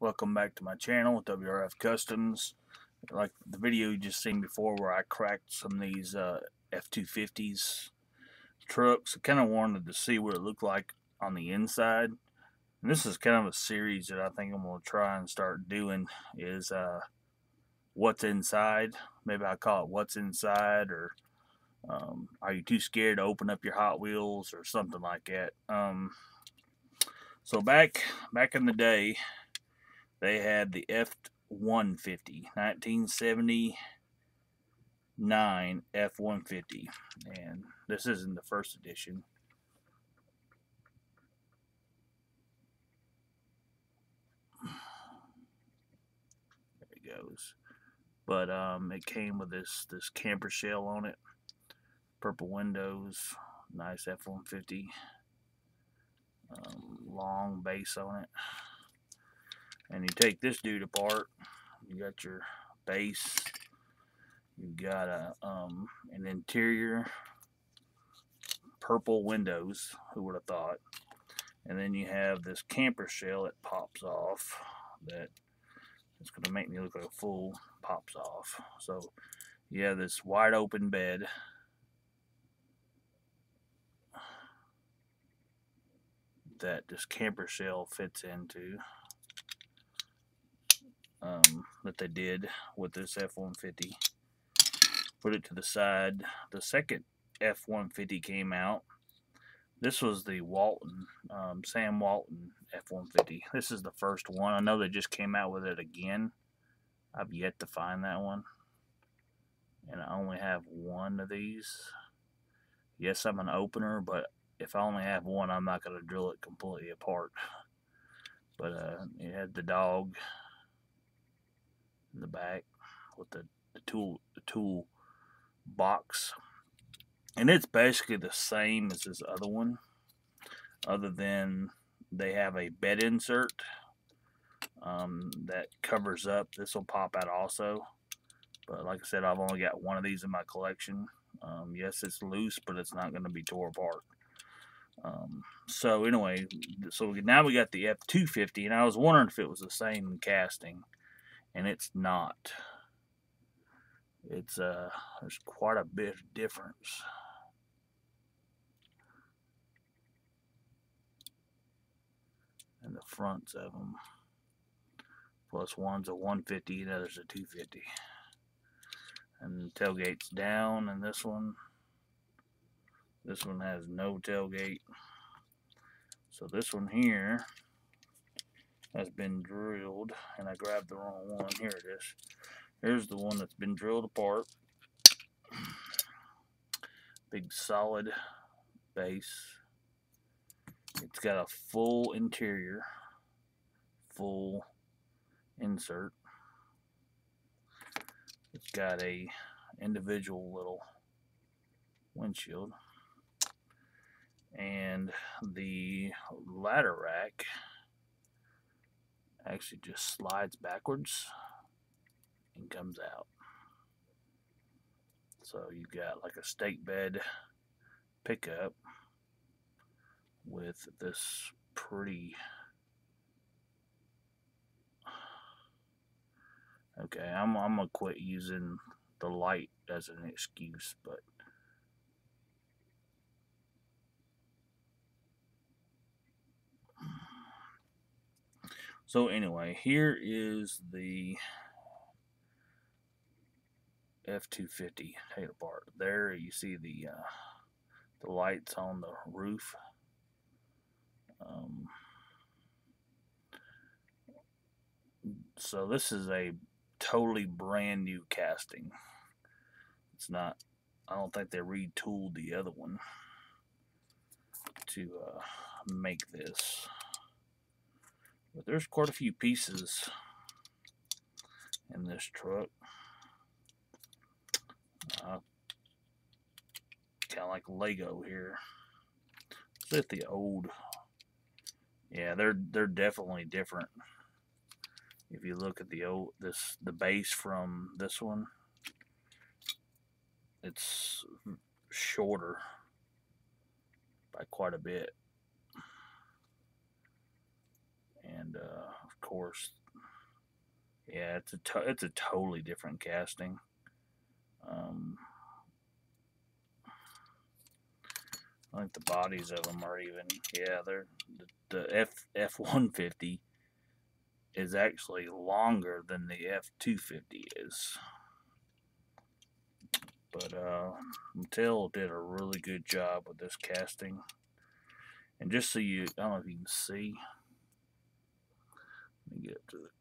Welcome back to my channel, WRF Customs. Like the video you just seen before where I cracked some of these F250s trucks, I kind of wanted to see what it looked like on the inside. And this is kind of a series that I think I'm going to try and start doing is what's inside. Maybe I'll call it what's inside, or are you too scared to open up your Hot Wheels or something like that. So back in the day, they had the F150, 1979 F150, and this isn't the first edition. There it goes. But it came with this camper shell on it, purple windows, nice F150, long base on it. And you take this dude apart, you got your base, you got an interior, purple windows, who would have thought, and then you have this camper shell that pops off, that it's going to make me look like a fool, pops off. So you have this wide open bed, that this camper shell fits into, that they did with this F-150. Put it to the side. The second F-150 came out. This was the Walton, Sam Walton F-150. This is the first one. I know they just came out with it again. I've yet to find that one. And I only have one of these. Yes, I'm an opener, but if I only have one, I'm not going to drill it completely apart. But it had the dog in the back with the tool box. And it's basically the same as this other one, other than they have a bed insert that covers up. This will pop out also. But like I said, I've only got one of these in my collection. Yes, it's loose, but it's not going to be tore apart. So anyway, so now we got the F250, and I was wondering if it was the same casting, and it's not. It's there's quite a bit of difference. In the fronts of them. Plus one's a 150, the other's a 250. And the tailgate's down, and this one has no tailgate. So this one here has been drilled, and I grabbed the wrong one. Here it is. Here's the one that's been drilled apart. Big solid base. It's got a full interior, full insert. It's got a individual little windshield, and the ladder rack actually just slides backwards and comes out. So you've got like a stake bed pickup with this pretty, okay, I'm gonna quit using the light as an excuse, but so anyway, here is the F250. Take it apart. There you see the lights on the roof. So this is a totally brand new casting. It's not, I don't think they retooled the other one to make this. But there's quite a few pieces in this truck. Kind of like Lego here. Is it the old? Yeah, they're definitely different. If you look at the old, the base from this one, it's shorter by quite a bit. And of course, Yeah, it's a totally different casting. Um, I think the bodies of them are even. Yeah, they're the F150 is actually longer than the F250 is. But Mattel did a really good job with this casting. And just so you, I don't know if you can see. Let me get up to it.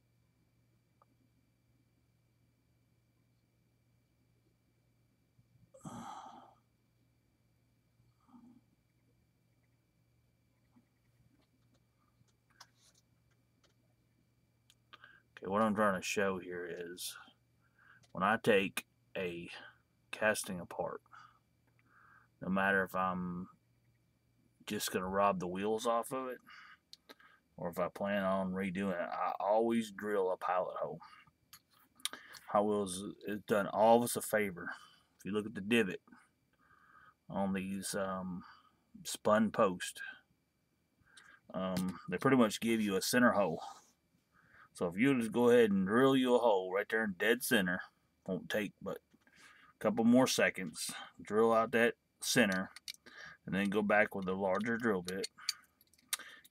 Okay, what I'm trying to show here is when I take a casting apart, no matter if I'm just going to rob the wheels off of it or if I plan on redoing it, I always drill a pilot hole. Hot Wheels has done all of us a favor. If you look at the divot on these spun posts, they pretty much give you a center hole. So if you just go ahead and drill you a hole right there in dead center, won't take but a couple more seconds, drill out that center, and then go back with a larger drill bit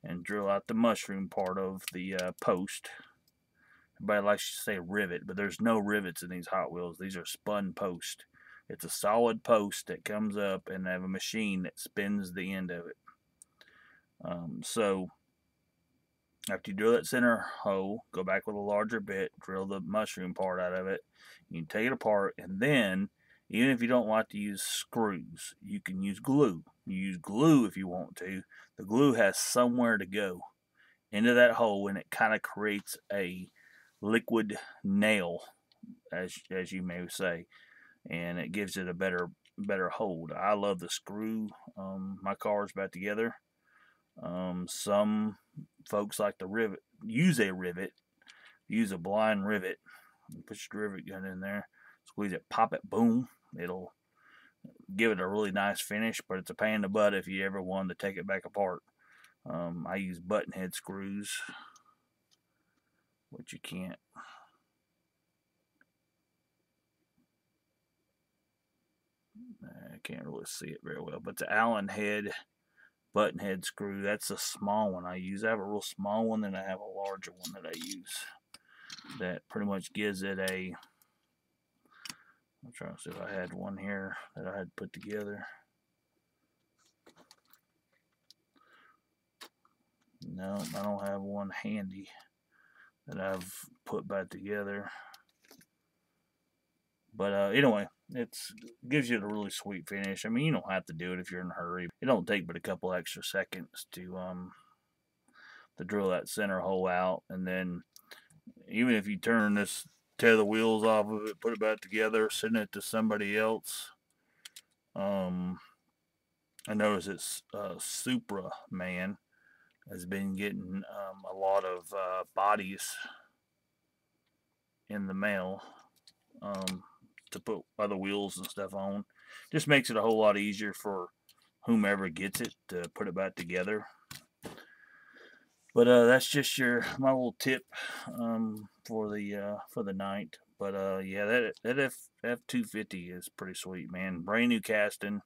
and drill out the mushroom part of the post. Everybody likes to say rivet, but there's no rivets in these Hot Wheels. These are spun posts. It's a solid post that comes up and they have a machine that spins the end of it. So after you drill that center hole, go back with a larger bit, drill the mushroom part out of it. You can take it apart, and then even if you don't like to use screws, you can use glue. You use glue if you want to. The glue has somewhere to go into that hole, and it kind of creates a liquid nail, as you may say, and it gives it a better hold. I love the screw. My car's back together. Some folks like to use a rivet, use a blind rivet. Put your rivet gun in there, squeeze it, pop it, boom. It'll give it a really nice finish, but it's a pain in the butt if you ever wanted to take it back apart. I use button head screws, which you can't. I can't really see it very well, but the Allen head button head screw, that's a small one I use. I have a real small one, and I have a larger one that I use. That pretty much gives it a. I'm trying to see if I had one here that I had put together. No, I don't have one handy that I've put back together. But anyway, it gives you a really sweet finish. I mean, you don't have to do it if you're in a hurry. It don't take but a couple extra seconds to drill that center hole out, and then even if you tear the wheels off of it, put it back together, send it to somebody else. I notice it's Supra Man has been getting a lot of bodies in the mail to put other wheels and stuff on. Just makes it a whole lot easier for whomever gets it to put it back together. But that's just my little tip for the night. But yeah, that F250 is pretty sweet, man. Brand new casting.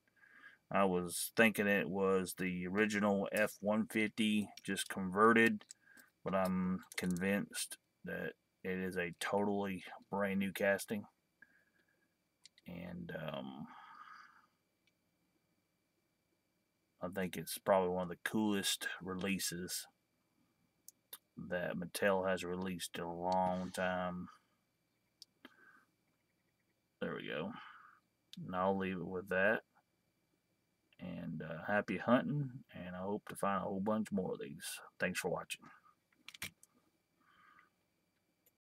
I was thinking it was the original F150 just converted, but I'm convinced that it is a totally brand new casting. And I think it's probably one of the coolest releases that Mattel has released in a long time. There we go. And I'll leave it with that. And happy hunting, and I hope to find a whole bunch more of these. Thanks for watching.